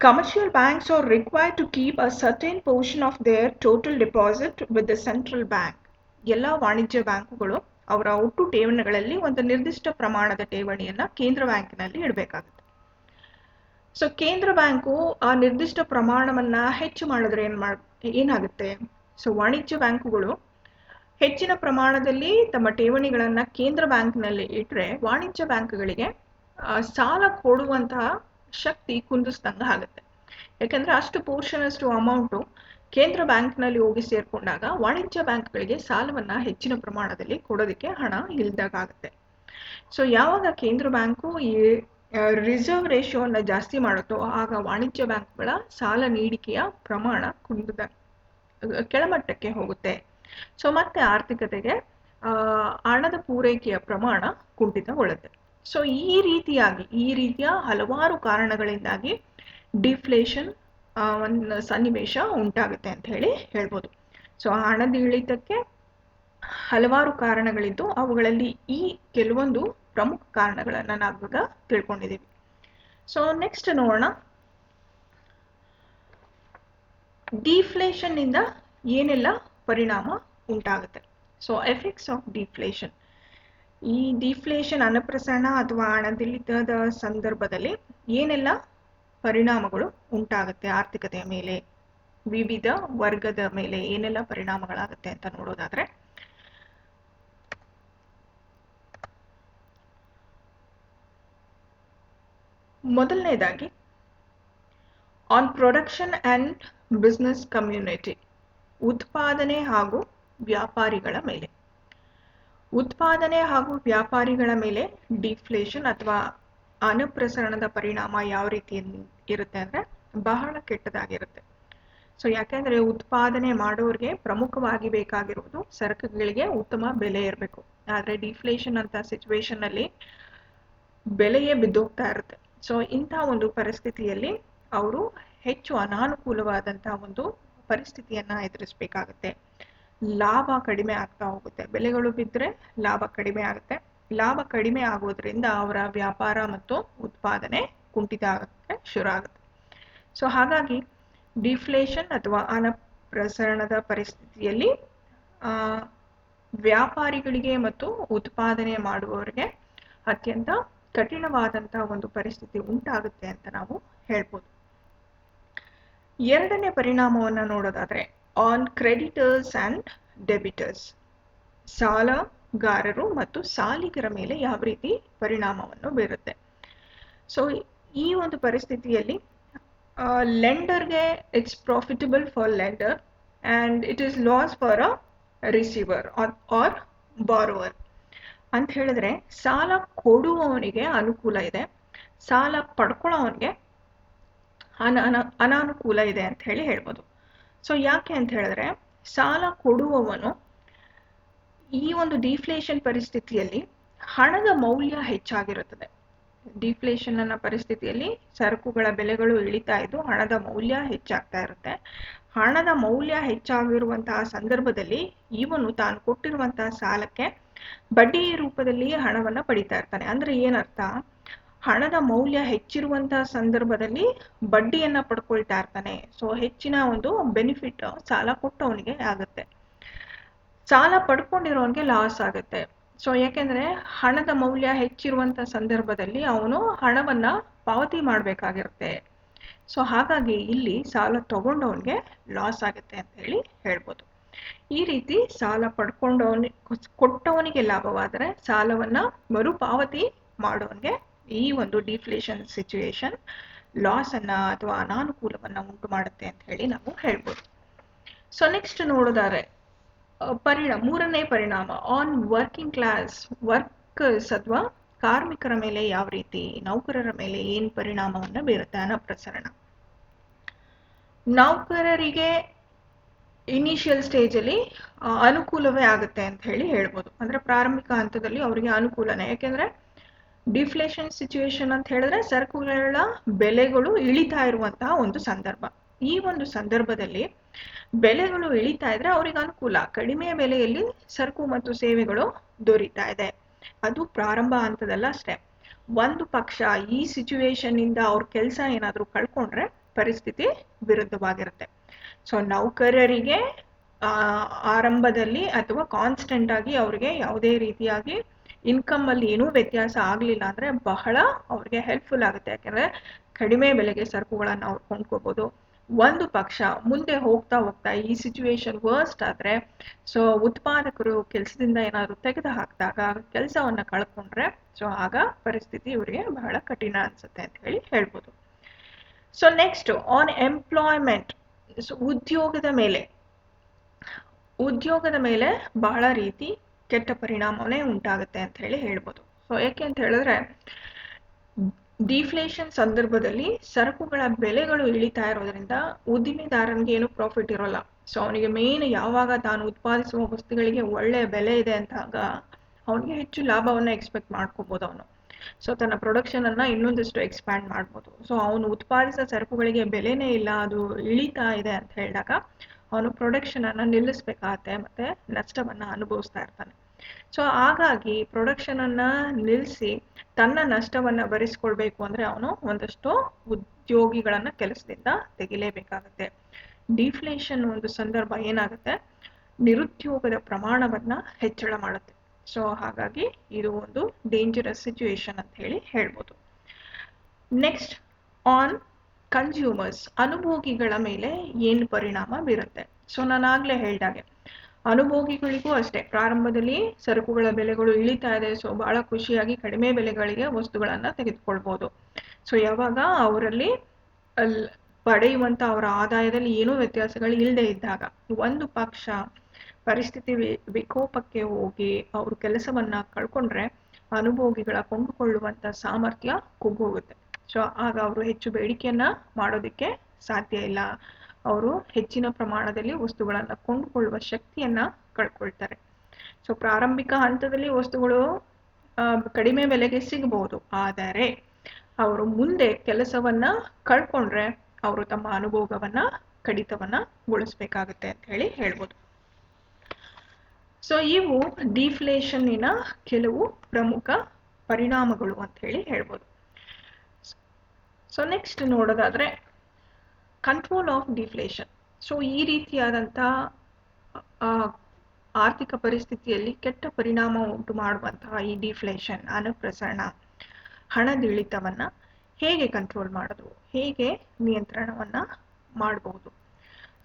commercial banks are required to keep a certain portion of their total deposit with the central bank. ಎಲ್ಲ ವಾಣಿಜ್ಯ ಬ್ಯಾಂಕುಗಳು ಅವರ ಒಟ್ಟು ಠೇವಣಿಗಳಲ್ಲಿ ಒಂದು ನಿರ್ದಿಷ್ಟ ಪ್ರಮಾಣದ ಠೇವಣಿಯನ್ನ ಕೇಂದ್ರ ಬ್ಯಾಂಕಿನಲ್ಲಿ ಇಡಬೇಕಾಗುತ್ತೆ. ಸೊ ಕೇಂದ್ರ ಬ್ಯಾಂಕು ಆ ನಿರ್ದಿಷ್ಟ ಪ್ರಮಾಣವನ್ನ ಹೆಚ್ಚು ಮಾಡಿದ್ರೆ ಏನಾಗುತ್ತೆ, ಸೊ ವಾಣಿಜ್ಯ ಬ್ಯಾಂಕುಗಳು ಹೆಚ್ಚಿನ ಪ್ರಮಾಣದಲ್ಲಿ ತಮ್ಮ ಠೇವಣಿಗಳನ್ನ ಕೇಂದ್ರ ಬ್ಯಾಂಕ್ನಲ್ಲಿ ಇಟ್ರೆ ವಾಣಿಜ್ಯ ಬ್ಯಾಂಕ್ಗಳಿಗೆ ಸಾಲ ಕೊಡುವಂತಹ ಶಕ್ತಿ ಕುಂದಿಸ್ದಂಗ ಆಗುತ್ತೆ. ಯಾಕಂದ್ರೆ ಅಷ್ಟು ಪೋರ್ಷನ್, ಅಷ್ಟು ಅಮೌಂಟು ಕೇಂದ್ರ ಬ್ಯಾಂಕ್ನಲ್ಲಿ ಹೋಗಿ ಸೇರ್ಕೊಂಡಾಗ ವಾಣಿಜ್ಯ ಬ್ಯಾಂಕ್ಗಳಿಗೆ ಸಾಲವನ್ನ ಹೆಚ್ಚಿನ ಪ್ರಮಾಣದಲ್ಲಿ ಕೊಡೋದಕ್ಕೆ ಹಣ ಇಲ್ದಾಗುತ್ತೆ. ಸೊ ಯಾವಾಗ ಕೇಂದ್ರ ಬ್ಯಾಂಕು ಈ ರಿಸರ್ವ್ ರೇಷಿಯೋನ ಜಾಸ್ತಿ ಮಾಡುತ್ತೋ ಆಗ ವಾಣಿಜ್ಯ ಬ್ಯಾಂಕ್ಗಳ ಸಾಲ ನೀಡಿಕೆಯ ಪ್ರಮಾಣ ಕೆಳಮಟ್ಟಕ್ಕೆ ಹೋಗುತ್ತೆ. ಸೊ ಮತ್ತೆ ಆರ್ಥಿಕತೆಗೆ ಹಣದ ಪೂರೈಕೆಯ ಪ್ರಮಾಣ ಕುಂಠಿತಗೊಳ್ಳುತ್ತೆ. ಸೊ ಈ ರೀತಿಯ ಹಲವಾರು ಕಾರಣಗಳಿಂದಾಗಿ ಡಿಫ್ಲೇಷನ್ ಒಂದು ಸನ್ನಿವೇಶ ಉಂಟಾಗುತ್ತೆ ಅಂತ ಹೇಳ್ಬೋದು. ಸೊ ಹಣದ ಇಳಿತಕ್ಕೆ ಹಲವಾರು ಕಾರಣಗಳಿದ್ದು ಅವುಗಳಲ್ಲಿ ಈ ಕೆಲವೊಂದು ಪ್ರಮುಖ ಕಾರಣಗಳನ್ನ ನಾವಾಗ ತಿಳ್ಕೊಂಡಿದ್ದೀವಿ. ಸೊ ನೆಕ್ಸ್ಟ್ ನೋಡೋಣ, ಡಿಫ್ಲೇಷನ್ ಇಂದ ಏನೆಲ್ಲ ಪರಿಣಾಮ ಉಂಟಾಗುತ್ತೆ. So effects of deflation. ಈ ಡಿಫ್ಲೇಷನ್, ಹಣಪ್ರಸರಣ ಅಥವಾ ಹಣದಿಳಿತದ ಸಂದರ್ಭದಲ್ಲಿ ಏನೆಲ್ಲ ಪರಿಣಾಮಗಳು ಉಂಟಾಗುತ್ತೆ ಆರ್ಥಿಕತೆಯ ಮೇಲೆ, ವಿವಿಧ ವರ್ಗದ ಮೇಲೆ ಏನೆಲ್ಲ ಪರಿಣಾಮಗಳಾಗುತ್ತೆ ಅಂತ ನೋಡೋದಾದ್ರೆ, ಮೊದಲನೇದಾಗಿ on production and business community, ಉತ್ಪಾದನೆ ಹಾಗೂ ವ್ಯಾಪಾರಿಗಳ ಮೇಲೆ. ಉತ್ಪಾದನೆ ಹಾಗೂ ವ್ಯಾಪಾರಿಗಳ ಮೇಲೆ ಡಿಫ್ಲೇಷನ್ ಅಥವಾ ಹಣಪ್ರಸರಣದ ಪರಿಣಾಮ ಯಾವ ರೀತಿ ಇರುತ್ತೆ ಅಂದ್ರೆ ಬಹಳ ಕೆಟ್ಟದಾಗಿರುತ್ತೆ. ಸೊ ಯಾಕೆಂದ್ರೆ ಉತ್ಪಾದನೆ ಮಾಡೋರಿಗೆ ಪ್ರಮುಖವಾಗಿ ಬೇಕಾಗಿರುವುದು ಸರಕುಗಳಿಗೆ ಉತ್ತಮ ಬೆಲೆ ಇರಬೇಕು. ಆದ್ರೆ ಡಿಫ್ಲೇಷನ್ ಅಂತ ಸಿಚುವೇಶನ್ ಅಲ್ಲಿ ಬೆಲೆಯೇ ಬಿದ್ದೋಗ್ತಾ ಇರುತ್ತೆ. ಸೊ ಇಂಥ ಒಂದು ಪರಿಸ್ಥಿತಿಯಲ್ಲಿ ಅವರು ಹೆಚ್ಚು ಅನಾನುಕೂಲವಾದಂತಹ ಒಂದು ಪರಿಸ್ಥಿತಿಯನ್ನ ಎದುರಿಸಬೇಕಾಗುತ್ತೆ. ಲಾಭ ಕಡಿಮೆ ಆಗ್ತಾ ಹೋಗುತ್ತೆ. ಬೆಲೆಗಳು ಬಿದ್ದರೆ ಲಾಭ ಕಡಿಮೆ ಆಗುತ್ತೆ. ಲಾಭ ಕಡಿಮೆ ಆಗೋದ್ರಿಂದ ಅವರ ವ್ಯಾಪಾರ ಮತ್ತು ಉತ್ಪಾದನೆ ಕುಂಠಿತ ಆಗಕ್ಕೆ ಶುರು ಆಗುತ್ತೆ. ಸೊ ಹಾಗಾಗಿ ಡಿಫ್ಲೇಷನ್ ಅಥವಾ ಅನಪ್ರಸರಣದ ಪರಿಸ್ಥಿತಿಯಲ್ಲಿ ವ್ಯಾಪಾರಿಗಳಿಗೆ ಮತ್ತು ಉತ್ಪಾದನೆ ಮಾಡುವವರಿಗೆ ಅತ್ಯಂತ ಕಠಿಣವಾದಂತಹ ಒಂದು ಪರಿಸ್ಥಿತಿ ಉಂಟಾಗುತ್ತೆ ಅಂತ ನಾವು ಹೇಳ್ಬೋದು. ಎರಡನೇ ಪರಿಣಾಮವನ್ನು ನೋಡೋದಾದ್ರೆ ಆನ್ ಕ್ರೆಡಿಟರ್ಸ್ ಅಂಡ್ ಡೆಬಿಟರ್ಸ್, ಸಾಲಗಾರರು ಮತ್ತು ಸಾಲಿಗರ ಮೇಲೆ ಯಾವ ರೀತಿ ಪರಿಣಾಮವನ್ನು ಬೀರುತ್ತೆ. ಸೊ ಈ ಒಂದು ಪರಿಸ್ಥಿತಿಯಲ್ಲಿ ಲೆಂಡರ್ಗೆ it's profitable for lender and it is loss for a receiver or borrower ಅಂತ ಹೇಳಿದ್ರೆ, ಸಾಲ ಕೊಡುವವನಿಗೆ ಅನುಕೂಲ ಇದೆ, ಸಾಲ ಪಡ್ಕೊಳ್ಳೋವನಿಗೆ ಅನಾನುಕೂಲ ಇದೆ ಅಂತ ಹೇಳ್ಬೋದು. ಸೊ ಯಾಕೆ ಅಂತ ಹೇಳಿದ್ರೆ, ಸಾಲ ಕೊಡುವವನು ಈ ಒಂದು ಡಿಫ್ಲೇಷನ್ ಪರಿಸ್ಥಿತಿಯಲ್ಲಿ ಹಣದ ಮೌಲ್ಯ ಹೆಚ್ಚಾಗಿರುತ್ತದೆ. ಡಿಫ್ಲೇಷನ್ ಅನ್ನೋ ಪರಿಸ್ಥಿತಿಯಲ್ಲಿ ಸರಕುಗಳ ಬೆಲೆಗಳು ಇಳಿತಾ ಇದ್ದು ಹಣದ ಮೌಲ್ಯ ಹೆಚ್ಚಾಗ್ತಾ ಇರುತ್ತೆ. ಹಣದ ಮೌಲ್ಯ ಹೆಚ್ಚಾಗಿರುವಂತಹ ಸಂದರ್ಭದಲ್ಲಿ ಇವನು ತಾನು ಕೊಟ್ಟಿರುವಂತಹ ಸಾಲಕ್ಕೆ ಬಡ್ಡಿ ರೂಪದಲ್ಲಿ ಹಣವನ್ನ ಪಡಿತಾ ಇರ್ತಾನೆ. ಅಂದ್ರೆ ಏನರ್ಥ, ಹಣದ ಮೌಲ್ಯ ಹೆಚ್ಚಿರುವಂತಹ ಸಂದರ್ಭದಲ್ಲಿ ಬಡ್ಡಿಯನ್ನ ಪಡ್ಕೊಳ್ತಾ ಇರ್ತಾನೆ. ಸೊ ಹೆಚ್ಚಿನ ಒಂದು ಬೆನಿಫಿಟ್ ಸಾಲ ಕೊಟ್ಟವನಿಗೆ ಆಗುತ್ತೆ, ಸಾಲ ಪಡ್ಕೊಂಡಿರೋನ್ಗೆ ಲಾಸ್ ಆಗುತ್ತೆ. ಸೊ ಯಾಕೆಂದ್ರೆ ಹಣದ ಮೌಲ್ಯ ಹೆಚ್ಚಿರುವಂತ ಸಂದರ್ಭದಲ್ಲಿ ಅವನು ಹಣವನ್ನ ಪಾವತಿ ಮಾಡ್ಬೇಕಾಗಿರುತ್ತೆ. ಸೊ ಹಾಗಾಗಿ ಇಲ್ಲಿ ಸಾಲ ತಗೊಂಡವನ್ಗೆ ಲಾಸ್ ಆಗುತ್ತೆ ಅಂತ ಹೇಳ್ಬೋದು. ಈ ರೀತಿ ಸಾಲ ಕೊಟ್ಟವನಿಗೆ ಲಾಭವಾದರೆ ಸಾಲವನ್ನ ಮರುಪಾವತಿ ಮಾಡೋನ್ಗೆ ಈ ಒಂದು ಡಿಫ್ಲೇಷನ್ ಸಿಚುವೇಶನ್ ಲಾಸ್ ಅನ್ನ ಅಥವಾ ಅನಾನುಕೂಲವನ್ನ ಉಂಟು ಮಾಡುತ್ತೆ ಅಂತ ನಾವು ಹೇಳ್ಬೋದು. ಸೊ ನೆಕ್ಸ್ಟ್ ನೋಡೋದಾದ್ರೆ ಮೂರನೇ ಪರಿಣಾಮ ಆನ್ ವರ್ಕಿಂಗ್ ಕ್ಲಾಸ್ ವರ್ಕರ್ಸ್ ಅಥವಾ ಕಾರ್ಮಿಕರ ಮೇಲೆ ಯಾವ ರೀತಿ, ನೌಕರರ ಮೇಲೆ ಏನ್ ಪರಿಣಾಮವನ್ನ ಬೀರುತ್ತೆ ಅನಪ್ರಸರಣ. ನೌಕರರಿಗೆ ಇನಿಷಿಯಲ್ ಸ್ಟೇಜ್ ಅಲ್ಲಿ ಅನುಕೂಲವೇ ಆಗುತ್ತೆ ಅಂತ ಹೇಳ್ಬೋದು. ಅಂದ್ರೆ ಪ್ರಾರಂಭಿಕ ಹಂತದಲ್ಲಿ ಅವರಿಗೆ ಅನುಕೂಲನೇ. ಯಾಕೆಂದ್ರೆ ಡಿಫ್ಲೇಷನ್ ಸಿಚುವೇಶನ್ ಅಂತ ಹೇಳಿದ್ರೆ ಸರಕುಗಳ ಬೆಲೆಗಳು ಇಳಿತಾ ಇರುವಂತಹ ಒಂದು ಸಂದರ್ಭ. ಈ ಒಂದು ಸಂದರ್ಭದಲ್ಲಿ ಬೆಲೆಗಳು ಇಳಿತಾ ಇದ್ರೆ ಅವ್ರಿಗೆ ಅನುಕೂಲ, ಕಡಿಮೆ ಬೆಲೆಯಲ್ಲಿ ಸರಕು ಮತ್ತು ಸೇವೆಗಳು ದೊರೀತಾ ಇದೆ. ಅದು ಪ್ರಾರಂಭ ಹಂತದಲ್ಲ ಅಷ್ಟೇ. ಒಂದು ಪಕ್ಷ ಈ ಸಿಚುವೇಶನ್ ಇಂದ ಅವ್ರ ಕೆಲಸ ಏನಾದ್ರೂ ಕಳ್ಕೊಂಡ್ರೆ ಪರಿಸ್ಥಿತಿ ವಿರುದ್ಧವಾಗಿರುತ್ತೆ. ಸೊ ನೌಕರರಿಗೆ ಆರಂಭದಲ್ಲಿ ಅಥವಾ ಕಾನ್ಸ್ಟೆಂಟ್ ಆಗಿ ಅವ್ರಿಗೆ ಯಾವುದೇ ರೀತಿಯಾಗಿ ಇನ್ಕಮ್ ಅಲ್ಲಿ ಏನೂ ವ್ಯತ್ಯಾಸ ಆಗ್ಲಿಲ್ಲ ಅಂದ್ರೆ ಬಹಳ ಅವ್ರಿಗೆ ಹೆಲ್ಪ್ಫುಲ್ ಆಗುತ್ತೆ. ಯಾಕಂದ್ರೆ ಕಡಿಮೆ ಬೆಲೆಗೆ ಸರಕುಗಳನ್ನ ಅವ್ರು ಕೊಂಡ್ಕೋಬಹುದು. ಒಂದು ಪಕ್ಷ ಮುಂದೆ ಹೋಗ್ತಾ ಹೋಗ್ತಾ ಈ ಸಿಚುವೇಶನ್ ವರ್ಸ್ಟ್ ಆದ್ರೆ, ಸೊ ಉತ್ಪಾದಕರು ಕೆಲಸದಿಂದ ಏನಾದ್ರು ತೆಗೆದು ಹಾಕಿದಾಗ ಕೆಲಸವನ್ನ ಕಳ್ಕೊಂಡ್ರೆ ಸೊ ಆಗ ಪರಿಸ್ಥಿತಿ ಇವರಿಗೆ ಬಹಳ ಕಠಿಣ ಅನ್ಸುತ್ತೆ ಅಂತ ಹೇಳ್ಬೋದು. ಸೊ ನೆಕ್ಸ್ಟ್ ಆನ್ ಎಂಪ್ಲಾಯ್ಮೆಂಟ್, ಉದ್ಯೋಗದ ಮೇಲೆ ಬಹಳ ರೀತಿ ಕೆಟ್ಟ ಪರಿಣಾಮವೇ ಉಂಟಾಗುತ್ತೆ ಅಂತ ಹೇಳ್ಬೋದು. ಸೊ ಯಾಕೆ ಅಂತ ಹೇಳಿದ್ರೆ ಡಿಫ್ಲೇಷನ್ ಸಂದರ್ಭದಲ್ಲಿ ಸರಕುಗಳ ಬೆಲೆಗಳು ಇಳಿತಾ ಇರೋದ್ರಿಂದ ಉದ್ದಿಮೆದಾರನಿಗೆ ಏನು ಪ್ರಾಫಿಟ್ ಇರೋಲ್ಲ. ಸೊ ಅವನಿಗೆ ಮೇನ್ ಯಾವಾಗ ತಾನು ಉತ್ಪಾದಿಸುವ ವಸ್ತುಗಳಿಗೆ ಒಳ್ಳೆ ಬೆಲೆ ಇದೆ ಅಂತಾಗ ಅವನಿಗೆ ಹೆಚ್ಚು ಲಾಭವನ್ನ ಎಕ್ಸ್ಪೆಕ್ಟ್ ಮಾಡ್ಕೋಬಹುದು ಅವನು. ಸೊ ತನ್ನ ಪ್ರೊಡಕ್ಷನ್ ಅನ್ನ ಇನ್ನೊಂದಷ್ಟು ಎಕ್ಸ್ಪ್ಯಾಂಡ್ ಮಾಡ್ಬೋದು. ಸೊ ಅವನು ಉತ್ಪಾದಿಸಿದ ಸರಕುಗಳಿಗೆ ಬೆಲೆನೇ ಇಲ್ಲ, ಅದು ಇಳಿತಾ ಇದೆ ಅಂತ ಹೇಳಿದಾಗ ಅವನು ಪ್ರೊಡಕ್ಷನ್ ಅನ್ನ ನಿಲ್ಲಿಸ್ಬೇಕಾಗತ್ತೆ, ಮತ್ತೆ ನಷ್ಟವನ್ನ ಅನುಭವಿಸ್ತಾ ಇರ್ತಾನೆ. ಸೊ ಹಾಗಾಗಿ ಪ್ರೊಡಕ್ಷನ್ ಅನ್ನ ನಿಲ್ಲಿಸಿ ತನ್ನ ನಷ್ಟವನ್ನ ಭರಿಸ್ಕೊಳ್ಬೇಕು ಅಂದ್ರೆ ಅವನು ಒಂದಷ್ಟು ಉದ್ಯೋಗಿಗಳನ್ನ ಕೆಲಸದಿಂದ ತೆಗಿಲೇಬೇಕಾಗತ್ತೆ. ಡಿಫ್ಲೇಷನ್ ಒಂದು ಸಂದರ್ಭ ಏನಾಗುತ್ತೆ, ನಿರುದ್ಯೋಗದ ಪ್ರಮಾಣವನ್ನ ಹೆಚ್ಚಳ ಮಾಡುತ್ತೆ. ಸೊ ಹಾಗಾಗಿ ಇದು ಒಂದು ಡೇಂಜರಸ್ ಸಿಚುವೇಶನ್ ಅಂತ ಹೇಳ್ಬೋದು. ನೆಕ್ಸ್ಟ್ ಆನ್ ಕನ್ಸ್ಯೂಮರ್ಸ್, ಅನುಭೋಗಿಗಳ ಮೇಲೆ ಏನು ಪರಿಣಾಮ ಬೀರುತ್ತೆ. ಸೊ ನಾನು ಆಗ್ಲೇ ಹೇಳ್ದಾಗೆ ಅನುಭೋಗಿಗಳಿಗೂ ಅಷ್ಟೇ ಪ್ರಾರಂಭದಲ್ಲಿ ಸರಕುಗಳ ಬೆಲೆಗಳು ಇಳಿತಾ ಇದೆ, ಸೊ ಬಹಳ ಖುಷಿಯಾಗಿ ಕಡಿಮೆ ಬೆಲೆಗಳಿಗೆ ವಸ್ತುಗಳನ್ನ ತೆಗೆದುಕೊಳ್ಬಹುದು. ಸೊ ಯಾವಾಗ ಅವರಲ್ಲಿ ಪಡೆಯುವಂತ ಅವರ ಆದಾಯದಲ್ಲಿ ಏನೂ ವ್ಯತ್ಯಾಸಗಳು ಇಲ್ಲದೆ ಇದ್ದಾಗ ಒಂದು ಪಕ್ಷ ಪರಿಸ್ಥಿತಿ ವಿಕೋಪಕ್ಕೆ ಹೋಗಿ ಅವರು ಕೆಲಸವನ್ನ ಕಳ್ಕೊಂಡ್ರೆ ಅನುಭೋಗಿಗಳ ಕೊಂಡುಕೊಳ್ಳುವಂತ ಸಾಮರ್ಥ್ಯ ಕುಗ್ಗೋಗುತ್ತೆ. ಸೊ ಆಗ ಅವರು ಹೆಚ್ಚು ಬೇಡಿಕೆಯನ್ನ ಮಾಡೋದಕ್ಕೆ ಸಾಧ್ಯ ಇಲ್ಲ, ಅವರು ಹೆಚ್ಚಿನ ಪ್ರಮಾಣದಲ್ಲಿ ವಸ್ತುಗಳನ್ನು ಕೊಂಡುಕೊಳ್ಳುವ ಶಕ್ತಿಯನ್ನು ಕಳ್ಕೊಳ್ತಾರೆ. ಸೊ ಪ್ರಾರಂಭಿಕ ಹಂತದಲ್ಲಿ ವಸ್ತುಗಳು ಕಡಿಮೆ ಬೆಲೆಗೆ ಸಿಗಬಹುದು, ಆದರೆ ಅವರು ಮುಂದೆ ಕೆಲಸವನ್ನ ಕಳ್ಕೊಂಡ್ರೆ ಅವರು ತಮ್ಮ ಅನುಭೋಗವನ್ನ ಕಡಿತವನ್ನ ಅಂತ ಹೇಳಿ ಹೇಳ್ಬೋದು. ಸೊ ಇವು ಡಿಫ್ಲೇಷನ್ನಿನ ಕೆಲವು ಪ್ರಮುಖ ಪರಿಣಾಮಗಳು ಅಂತ ಹೇಳಿ ಹೇಳ್ಬೋದು. ಸೊ ನೆಕ್ಸ್ಟ್ ನೋಡೋದಾದ್ರೆ ಕಂಟ್ರೋಲ್ ಆಫ್ ಡಿಫ್ಲೇಷನ್. ಸೊ ಈ ರೀತಿಯಾದಂಥ ಆರ್ಥಿಕ ಪರಿಸ್ಥಿತಿಯಲ್ಲಿ ಕೆಟ್ಟ ಪರಿಣಾಮ ಉಂಟು ಮಾಡುವಂತಹ ಈ ಡಿಫ್ಲೇಷನ್, ಅನುಪ್ರಸರಣ, ಹಣದಿಳಿತವನ್ನ ಹೇಗೆ ಕಂಟ್ರೋಲ್ ಮಾಡೋದು, ಹೇಗೆ ನಿಯಂತ್ರಣವನ್ನ ಮಾಡಬಹುದು.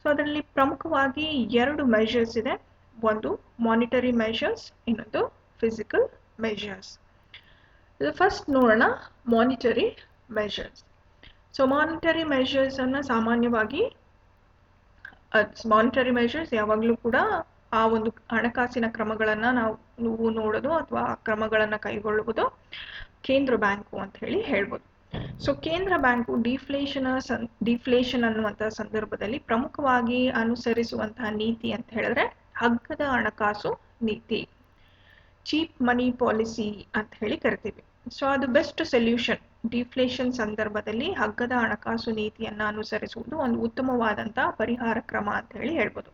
ಸೊ ಅದರಲ್ಲಿ ಪ್ರಮುಖವಾಗಿ 2 ಮೆಷರ್ಸ್ ಇದೆ. ಒಂದು ಮಾನಿಟರಿ ಮೆಷರ್ಸ್, ಇನ್ನೊಂದು ಫಿಸಿಕಲ್ ಮೆಷರ್ಸ್. ಫಸ್ಟ್ ನೋಡೋಣ monetary measures. So monetary measures ಅನ್ನ ಸಾಮಾನ್ಯವಾಗಿ ಮಾನಿಟರಿ ಮೆಷರ್ಸ್ ಯಾವಾಗಲೂ ಕೂಡ ಆ ಒಂದು ಹಣಕಾಸಿನ ಕ್ರಮಗಳನ್ನ ನಾವು ನೋಡೋದು ಅಥವಾ ಆ ಕ್ರಮಗಳನ್ನ ಕೈಗೊಳ್ಳುವುದು ಕೇಂದ್ರ ಬ್ಯಾಂಕು ಅಂತ ಹೇಳಿ ಹೇಳ್ಬೋದು. ಸೊ ಕೇಂದ್ರ ಬ್ಯಾಂಕು ಡಿಫ್ಲೇಷನ್ ಅನ್ನುವಂತಹ ಸಂದರ್ಭದಲ್ಲಿ ಪ್ರಮುಖವಾಗಿ ಅನುಸರಿಸುವಂತಹ ನೀತಿ ಅಂತ ಹೇಳಿದ್ರೆ ಹಗ್ಗದ ಹಣಕಾಸು ನೀತಿ, ಚೀಪ್ ಮನಿ ಪಾಲಿಸಿ ಅಂತ ಹೇಳಿ ಕರಿತೀವಿ. ಸೊ ಅದು ಬೆಸ್ಟ್ ಸೊಲ್ಯೂಷನ್. ಡಿಫ್ಲೇಷನ್ ಸಂದರ್ಭದಲ್ಲಿ ಹಗ್ಗದ ಹಣಕಾಸು ನೀತಿಯನ್ನ ಅನುಸರಿಸುವುದು ಒಂದು ಉತ್ತಮವಾದಂತಹ ಪರಿಹಾರ ಕ್ರಮ ಅಂತ ಹೇಳಿ ಹೇಳ್ಬೋದು.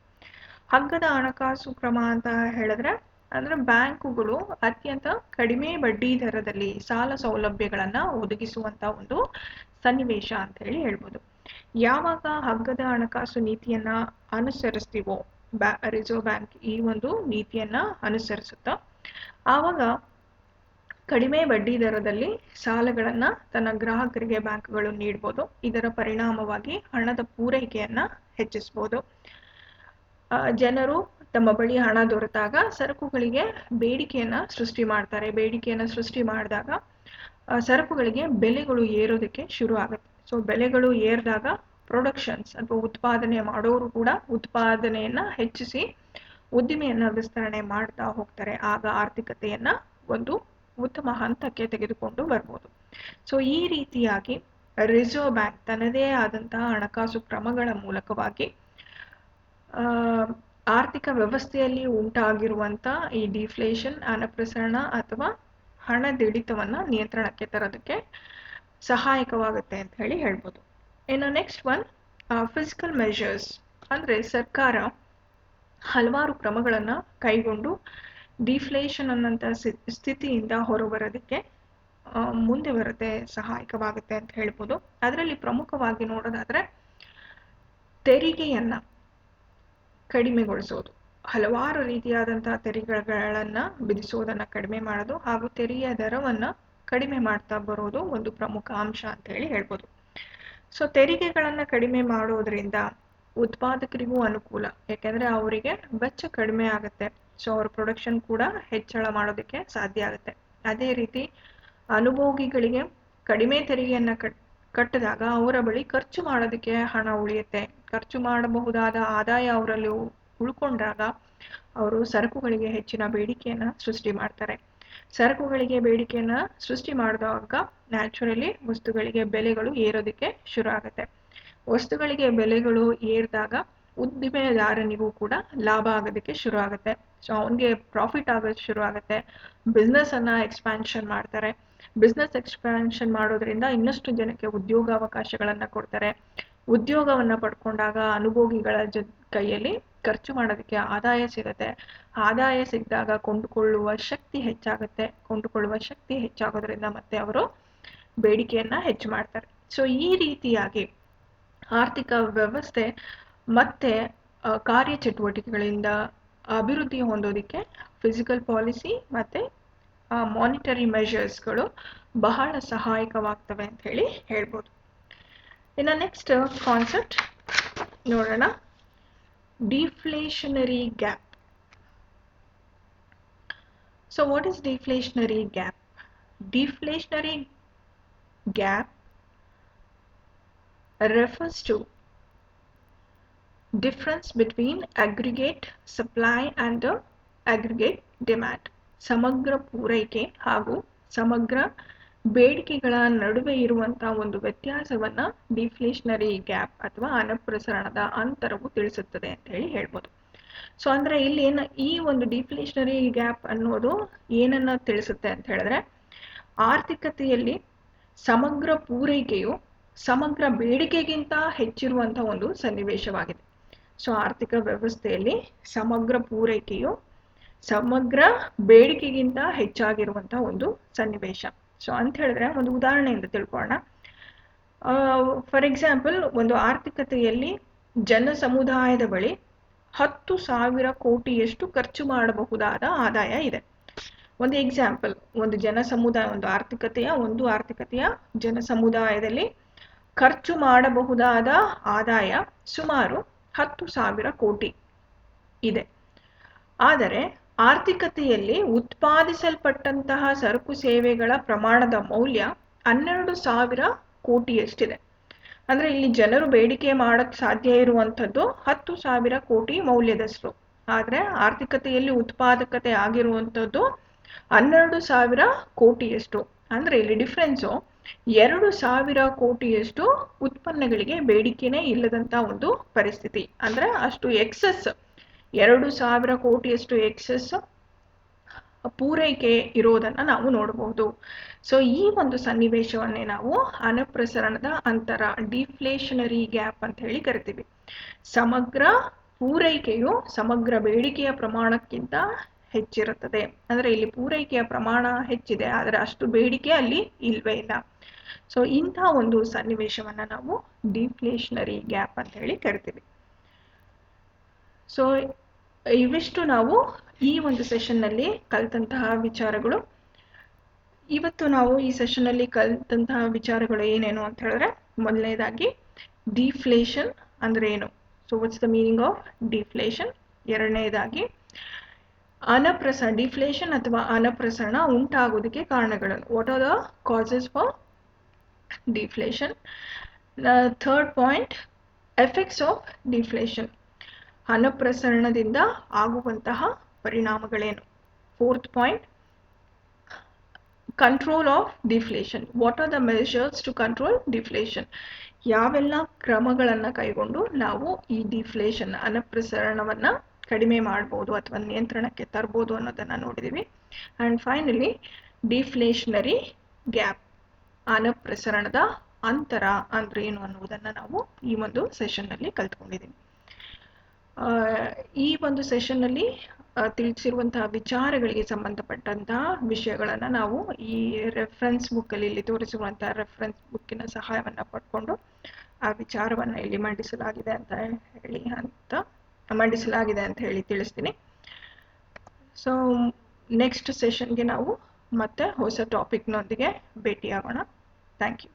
ಹಗ್ಗದ ಹಣಕಾಸು ಕ್ರಮ ಅಂತ ಹೇಳಿದ್ರೆ ಅಂದ್ರೆ ಬ್ಯಾಂಕುಗಳು ಅತ್ಯಂತ ಕಡಿಮೆ ಬಡ್ಡಿ ದರದಲ್ಲಿ ಸಾಲ ಸೌಲಭ್ಯಗಳನ್ನ ಒದಗಿಸುವಂತ ಒಂದು ಸನ್ನಿವೇಶ ಅಂತ ಹೇಳಿ ಹೇಳ್ಬೋದು. ಯಾವಾಗ ಹಗ್ಗದ ಹಣಕಾಸು ನೀತಿಯನ್ನ ಅನುಸರಿಸ್ತೀವೋ, ರಿಸರ್ವ್ ಬ್ಯಾಂಕ್ ಈ ಒಂದು ನೀತಿಯನ್ನ ಅನುಸರಿಸುತ್ತಾ, ಆವಾಗ ಕಡಿಮೆ ಬಡ್ಡಿ ದರದಲ್ಲಿ ಸಾಲಗಳನ್ನ ತನ್ನ ಗ್ರಾಹಕರಿಗೆ ಬ್ಯಾಂಕ್ಗಳು ನೀಡಬಹುದು. ಇದರ ಪರಿಣಾಮವಾಗಿ ಹಣದ ಪೂರೈಕೆಯನ್ನ ಹೆಚ್ಚಿಸಬಹುದು. ಜನರು ತಮ್ಮ ಬಳಿ ಹಣ ದೊರೆತಾಗ ಸರಕುಗಳಿಗೆ ಬೇಡಿಕೆಯನ್ನ ಸೃಷ್ಟಿ ಮಾಡ್ತಾರೆ. ಬೇಡಿಕೆಯನ್ನ ಸೃಷ್ಟಿ ಮಾಡಿದಾಗ ಸರಕುಗಳಿಗೆ ಬೆಲೆಗಳು ಏರೋದಕ್ಕೆ ಶುರು ಆಗುತ್ತೆ. ಸೊ ಬೆಲೆಗಳು ಏರಿದಾಗ ಪ್ರೊಡಕ್ಷನ್ಸ್ ಅಥವಾ ಉತ್ಪಾದನೆ ಮಾಡೋರು ಕೂಡ ಉತ್ಪಾದನೆಯನ್ನ ಹೆಚ್ಚಿಸಿ ಉದ್ದಿಮೆಯನ್ನ ವಿಸ್ತರಣೆ ಮಾಡ್ತಾ ಹೋಗ್ತಾರೆ. ಆಗ ಆರ್ಥಿಕತೆಯನ್ನ ಒಂದು ಉತ್ತಮ ಹಂತಕ್ಕೆ ತೆಗೆದುಕೊಂಡು ಬರ್ಬೋದು. ಸೊ ಈ ರೀತಿಯಾಗಿ ರಿಸರ್ವ್ ಬ್ಯಾಂಕ್ ತನ್ನದೇ ಆದಂತಹ ಹಣಕಾಸು ಕ್ರಮಗಳ ಮೂಲಕವಾಗಿ ಆರ್ಥಿಕ ವ್ಯವಸ್ಥೆಯಲ್ಲಿ ಉಂಟಾಗಿರುವಂತ ಈ ಡಿಫ್ಲೇಷನ್, ಅನುಪ್ರಸರಣ ಅಥವಾ ಹಣದಿಳಿತವನ್ನ ನಿಯಂತ್ರಣಕ್ಕೆ ತರೋದಕ್ಕೆ ಸಹಾಯಕವಾಗುತ್ತೆ ಅಂತ ಹೇಳಿ ಹೇಳ್ಬೋದು. ಇನ್ನು ನೆಕ್ಸ್ಟ್ ಒನ್ ಫಿಸಿಕಲ್ ಮೆಷರ್ಸ್. ಅಂದ್ರೆ ಸರ್ಕಾರ ಹಲವಾರು ಕ್ರಮಗಳನ್ನ ಕೈಗೊಂಡು ಡಿಫ್ಲೇಷನ್ ಅನ್ನಂತ ಸ್ಥಿತಿಯಿಂದ ಹೊರಬರೋದಕ್ಕೆ ಮುಂದೆ ಬರುತ್ತೆ, ಸಹಾಯಕವಾಗುತ್ತೆ ಅಂತ ಹೇಳ್ಬೋದು. ಅದರಲ್ಲಿ ಪ್ರಮುಖವಾಗಿ ನೋಡೋದಾದ್ರೆ ತೆರಿಗೆಯನ್ನ ಕಡಿಮೆಗೊಳಿಸೋದು, ಹಲವಾರು ರೀತಿಯಾದಂತಹ ತೆರಿಗೆಗಳನ್ನ ವಿಧಿಸೋದನ್ನ ಕಡಿಮೆ ಮಾಡೋದು ಹಾಗೂ ತೆರಿಗೆಯ ದರವನ್ನ ಕಡಿಮೆ ಮಾಡ್ತಾ ಬರೋದು ಒಂದು ಪ್ರಮುಖ ಅಂಶ ಅಂತ ಹೇಳಿ ಹೇಳ್ಬೋದು. ಸೊ ತೆರಿಗೆಗಳನ್ನ ಕಡಿಮೆ ಮಾಡೋದ್ರಿಂದ ಉತ್ಪಾದಕರಿಗೂ ಅನುಕೂಲ, ಯಾಕೆಂದ್ರೆ ಅವರಿಗೆ ವೆಚ್ಚ ಕಡಿಮೆ ಆಗುತ್ತೆ. ಸೊ ಅವ್ರ ಪ್ರೊಡಕ್ಷನ್ ಕೂಡ ಹೆಚ್ಚಳ ಮಾಡೋದಕ್ಕೆ ಸಾಧ್ಯ ಆಗುತ್ತೆ. ಅದೇ ರೀತಿ ಅನುಭೋಗಿಗಳಿಗೆ ಕಡಿಮೆ ತೆರಿಗೆಯನ್ನ ಕಟ್ಟಿದಾಗ ಅವರ ಬಳಿ ಖರ್ಚು ಮಾಡೋದಕ್ಕೆ ಹಣ ಉಳಿಯುತ್ತೆ. ಖರ್ಚು ಮಾಡಬಹುದಾದ ಆದಾಯ ಅವರಲ್ಲಿ ಉಳ್ಕೊಂಡಾಗ ಅವರು ಸರಕುಗಳಿಗೆ ಹೆಚ್ಚಿನ ಬೇಡಿಕೆಯನ್ನ ಸೃಷ್ಟಿ ಮಾಡ್ತಾರೆ. ಸರಕುಗಳಿಗೆ ಬೇಡಿಕೆಯನ್ನ ಸೃಷ್ಟಿ ಮಾಡಿದಾಗ ನ್ಯಾಚುರಲಿ ವಸ್ತುಗಳಿಗೆ ಬೆಲೆಗಳು ಏರೋದಕ್ಕೆ ಶುರು ಆಗುತ್ತೆ. ವಸ್ತುಗಳಿಗೆ ಬೆಲೆಗಳು ಏರಿದಾಗ ಉದ್ದಿಮೆದಾರನಿಗೂ ಕೂಡ ಲಾಭ ಆಗೋದಕ್ಕೆ ಶುರು ಆಗುತ್ತೆ. ಸೊ ಅವನಿಗೆ ಪ್ರಾಫಿಟ್ ಆಗೋದು ಶುರು ಆಗುತ್ತೆ. ಬಿಸ್ನೆಸ್ ಅನ್ನ ಎಕ್ಸ್ಪ್ಯಾನ್ಷನ್ ಮಾಡ್ತಾರೆ. ಬಿಸ್ನೆಸ್ ಎಕ್ಸ್ಪ್ಯಾನ್ಷನ್ ಮಾಡೋದ್ರಿಂದ ಇನ್ನಷ್ಟು ಜನಕ್ಕೆ ಉದ್ಯೋಗಾವಕಾಶಗಳನ್ನ ಕೊಡ್ತಾರೆ. ಉದ್ಯೋಗವನ್ನ ಪಡ್ಕೊಂಡಾಗ ಅನುಭೋಗಿಗಳ ಕೈಯಲ್ಲಿ ಖರ್ಚು ಮಾಡೋದಕ್ಕೆ ಆದಾಯ ಸಿಗುತ್ತೆ. ಆದಾಯ ಸಿಕ್ಕಿದಾಗ ಕೊಂಡುಕೊಳ್ಳುವ ಶಕ್ತಿ ಹೆಚ್ಚಾಗುತ್ತೆ. ಕೊಂಡುಕೊಳ್ಳುವ ಶಕ್ತಿ ಹೆಚ್ಚಾಗೋದ್ರಿಂದ ಮತ್ತೆ ಅವರು ಬೇಡಿಕೆಯನ್ನ ಹೆಚ್ಚು ಮಾಡ್ತಾರೆ. ಸೊ ಈ ರೀತಿಯಾಗಿ ಆರ್ಥಿಕ ವ್ಯವಸ್ಥೆ ಮತ್ತೆ ಕಾರ್ಯಚಟುವಟಿಕೆಗಳಿಂದ ಅಭಿವೃದ್ಧಿ ಹೊಂದೋದಿಕ್ಕೆ ಫಿಸಿಕಲ್ ಪಾಲಿಸಿ ಮತ್ತೆ ಮಾನಿಟರಿ ಮೆಷರ್ಸ್ಗಳು ಬಹಳ ಸಹಾಯಕವಾಗ್ತವೆ ಅಂತ ಹೇಳಿ ಹೇಳ್ಬೋದು. ಇನ್ನು ನೆಕ್ಸ್ಟ್ ಕಾನ್ಸೆಪ್ಟ್ ನೋಡೋಣ, deflationary gap. So what is deflationary gap? Deflationary gap refers to difference between aggregate supply and the aggregate demand. ಸಮಗ್ರ ಪೂರೈಕೆ ಹಾಗೂ ಸಮಗ್ರ ಬೇಡಿಕೆಗಳ ನಡುವೆ ಇರುವಂತಹ ಒಂದು ವ್ಯತ್ಯಾಸವನ್ನ ಡಿಫ್ಲೇಷನರಿ ಗ್ಯಾಪ್ ಅಥವಾ ಅನಪ್ರಸರಣದ ಅಂತರವು ತಿಳಿಸುತ್ತದೆ ಅಂತ ಹೇಳಿ ಹೇಳ್ಬೋದು. ಸೊ ಅಂದ್ರೆ ಇಲ್ಲಿ ಈ ಒಂದು ಡಿಫ್ಲೇಷನರಿ ಗ್ಯಾಪ್ ಅನ್ನೋದು ಏನನ್ನ ತಿಳಿಸುತ್ತೆ ಅಂತ ಹೇಳಿದ್ರೆ, ಆರ್ಥಿಕತೆಯಲ್ಲಿ ಸಮಗ್ರ ಪೂರೈಕೆಯು ಸಮಗ್ರ ಬೇಡಿಕೆಗಿಂತ ಹೆಚ್ಚಿರುವಂತಹ ಒಂದು ಸನ್ನಿವೇಶವಾಗಿದೆ. ಸೊ ಆರ್ಥಿಕ ವ್ಯವಸ್ಥೆಯಲ್ಲಿ ಸಮಗ್ರ ಪೂರೈಕೆಯು ಸಮಗ್ರ ಬೇಡಿಕೆಗಿಂತ ಹೆಚ್ಚಾಗಿರುವಂತಹ ಒಂದು ಸನ್ನಿವೇಶ. ಸೊ ಅಂತ ಹೇಳಿದ್ರೆ ಒಂದು ಉದಾಹರಣೆಯಿಂದ ತಿಳ್ಕೊಳ್ಳೋಣ. ಫಾರ್ ಎಕ್ಸಾಂಪಲ್, ಒಂದು ಆರ್ಥಿಕತೆಯಲ್ಲಿ ಜನ ಸಮುದಾಯದ ಬಳಿ 10,000 ಕೋಟಿಯಷ್ಟು ಖರ್ಚು ಮಾಡಬಹುದಾದ ಆದಾಯ ಇದೆ. ಒಂದು ಎಕ್ಸಾಂಪಲ್, ಒಂದು ಆರ್ಥಿಕತೆಯ ಜನ ಸಮುದಾಯದಲ್ಲಿ ಖರ್ಚು ಮಾಡಬಹುದಾದ ಆದಾಯ ಸುಮಾರು 10,000 ಕೋಟಿ ಇದೆ. ಆದರೆ ಆರ್ಥಿಕತೆಯಲ್ಲಿ ಉತ್ಪಾದಿಸಲ್ಪಟ್ಟಂತಹ ಸರಕು ಸೇವೆಗಳ ಪ್ರಮಾಣದ ಮೌಲ್ಯ 12,000 ಕೋಟಿಯಷ್ಟಿದೆ. ಅಂದ್ರೆ ಇಲ್ಲಿ ಜನರು ಬೇಡಿಕೆ ಮಾಡಕ್ ಸಾಧ್ಯ ಇರುವಂಥದ್ದು 10,000 ಕೋಟಿ ಮೌಲ್ಯದಷ್ಟು. ಆದ್ರೆ ಆರ್ಥಿಕತೆಯಲ್ಲಿ ಉತ್ಪಾದಕತೆ ಆಗಿರುವಂಥದ್ದು 12,000 ಕೋಟಿಯಷ್ಟು. ಅಂದ್ರೆ ಇಲ್ಲಿ ಡಿಫ್ರೆನ್ಸು 2,000 ಕೋಟಿಯಷ್ಟು ಉತ್ಪನ್ನಗಳಿಗೆ ಬೇಡಿಕೆನೇ ಇಲ್ಲದಂತ ಒಂದು ಪರಿಸ್ಥಿತಿ. ಅಂದ್ರೆ ಅಷ್ಟು ಎಕ್ಸೆಸ್, 2,000 ಕೋಟಿಯಷ್ಟು ಎಕ್ಸೆಸ್ ಪೂರೈಕೆ ಇರೋದನ್ನ ನಾವು ನೋಡಬಹುದು. ಸೊ ಈ ಒಂದು ಸನ್ನಿವೇಶವನ್ನೇ ನಾವು ಅನಪ್ರಸರಣದ ಅಂತರ, ಡಿಫ್ಲೇಷನರಿ ಗ್ಯಾಪ್ ಅಂತ ಹೇಳಿ ಕರಿತೀವಿ. ಸಮಗ್ರ ಪೂರೈಕೆಯು ಸಮಗ್ರ ಬೇಡಿಕೆಯ ಪ್ರಮಾಣಕ್ಕಿಂತ ಹೆಚ್ಚಿರುತ್ತದೆ. ಅಂದ್ರೆ ಇಲ್ಲಿ ಪೂರೈಕೆಯ ಪ್ರಮಾಣ ಹೆಚ್ಚಿದೆ, ಆದರೆ ಅಷ್ಟು ಬೇಡಿಕೆ ಅಲ್ಲಿ ಇಲ್ವೇ ಇಲ್ಲ. ಸೊ ಇಂಥ ಒಂದು ಸನ್ನಿವೇಶವನ್ನ ನಾವು ಡಿಫ್ಲೇಷನರಿ ಗ್ಯಾಪ್ ಅಂತ ಹೇಳಿ ಕರಿತೀವಿ. ಸೊ ಇವಿಷ್ಟು ನಾವು ಈ ಒಂದು ಸೆಷನ್ನಲ್ಲಿ ಕಲಿತಂತಹ ವಿಚಾರಗಳು. ಇವತ್ತು ನಾವು ಈ ಸೆಷನ್ನಲ್ಲಿ ಕಲಿತಂತಹ ವಿಚಾರಗಳು ಏನೇನು ಅಂತ ಹೇಳಿದ್ರೆ, ಮೊದಲನೇದಾಗಿ ಡಿಫ್ಲೇಷನ್ ಅಂದ್ರೆ ಏನು, so what's the meaning of deflation. ಎರಡನೇದಾಗಿ ಡಿಫ್ಲೇಷನ್ ಅಥವಾ ಅನಪ್ರಸರಣ ಉಂಟಾಗೋದಕ್ಕೆ ಕಾರಣಗಳನ್ನು, what are the causes for deflation. Third point, effects of deflation, ಅನಪ್ರಸರಣದಿಂದ ಆಗುವಂತಹ ಪರಿಣಾಮಗಳೇನು. Fourth point, control of deflation, what are the measures to control deflation, ಯಾವೆಲ್ಲ ಕ್ರಮಗಳನ್ನು ಕೈಗೊಂಡು ನಾವು ಈ ಡಿಫ್ಲೇಷನ್ ಅನಪ್ರಸರಣವನ್ನ ಕಡಿಮೆ ಮಾಡ್ಬೋದು ಅಥವಾ ನಿಯಂತ್ರಣಕ್ಕೆ ತರ್ಬೋದು ಅನ್ನೋದನ್ನ ನೋಡಿದೀವಿ. ಅಂಡ್ ಫೈನಲಿ ಡಿಫ್ಲೇಷನರಿ ಗ್ಯಾಪ್, ಅನಪ್ರಸರಣದ ಅಂತರ ಅಂದ್ರೆ ಏನು ಅನ್ನುವುದನ್ನ ನಾವು ಈ ಒಂದು ಸೆಷನ್ ನಲ್ಲಿ ಕಲ್ತ್ಕೊಂಡಿದ್ದೀವಿ. ಈ ಒಂದು ಸೆಷನ್ ನಲ್ಲಿ ತಿಳಿಸಿರುವಂತಹ ವಿಚಾರಗಳಿಗೆ ಸಂಬಂಧಪಟ್ಟಂತಹ ವಿಷಯಗಳನ್ನ ನಾವು ಈ ರೆಫರೆನ್ಸ್ ಬುಕ್ ಅಲ್ಲಿ ಇಲ್ಲಿ ತೋರಿಸಿರುವಂತಹ ರೆಫರೆನ್ಸ್ ಬುಕ್ಕಿನ ಸಹಾಯವನ್ನ ಪಡ್ಕೊಂಡು ಆ ವಿಚಾರವನ್ನ ಇಲ್ಲಿ ಮಂಡಿಸಲಾಗಿದೆ ಅಂತ ಹೇಳಿ ತಿಳಿಸ್ತೀನಿ. ಸೊ ನೆಕ್ಸ್ಟ್ ಸೆಷನ್ಗೆ ನಾವು ಮತ್ತೆ ಹೊಸ ಟಾಪಿಕ್ನೊಂದಿಗೆ ಭೇಟಿಯಾಗೋಣ. Thank you.